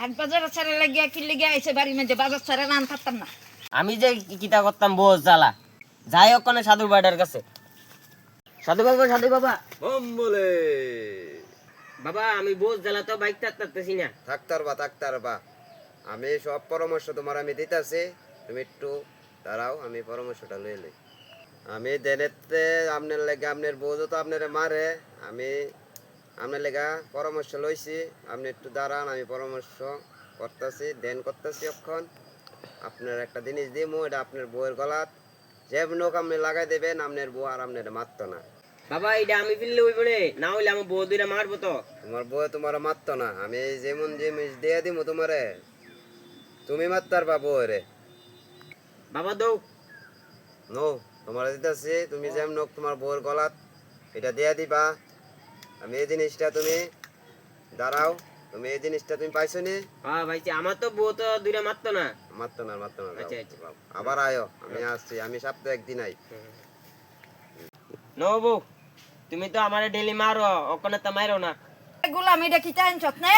আজ বাজার ছাড়া লাগিয়া কি লেগে আইছে বাড়ি মধ্যে বাজার ছাড়া রান থাকতাম না। আমি যে কিতা করতাম বোঝ জ্বালা যাই হোক কোনে সাধু বাড়ার কাছে। সাধু বাবা বলে বাবা আমি বোঝ জ্বালা তো বাইক থাকতেছি না। থাকতার বা আমি সব পরামর্শ তোমার আমি দিতেছি, তুমি একটু দাঁড়াও, আমি পরামর্শটা লইলে। আমি দেনেতে আপনার লেগে আপনার বউ তো আপনার মারে, আমি আপনার লেগা পরামর্শ লইছি, আপনি একটু দাঁড়ান, আমি পরামর্শ করতেছি দেন করতেছি। এখন আপনার একটা জিনিস দিমু, এটা আপনার বউয়ের গলাত যে নোক আপনি লাগাই দেবেন, আপনার বউ আর আপনার মারতো না। বাবা এটা আমি ফিরলে হইব রে, না হইলে আমার বউ দুইটা মারবো তো। তোমার বউ তোমার মারতো না, আমি যেমন জিনিস দিয়ে দিমু তোমারে, তুমি মারতার বা বউ রে। বাবা দৌ নো তোমার দিতেছি, তুমি যেমন নোক তোমার বউয়ের গলাত এটা দিয়ে দিবা। আমি এই জিনিসটা তুমি দাঁড়াও, তুমি এই জিনিসটা তুমি পাইছো নি? হ্যাঁ ভাইছি, আমার তো বউ তো দুইটা মারতো না। মারতো না যাও। আচ্ছা, আচ্ছা। আবার আয়ো, আমি আসছি, আমি সপ্তাহে একদিন আই। নো বউ তুমি তো আমারে ডেলি মারো, ওখানে তো মারো না। গোলাম এটা কি চাইছ না?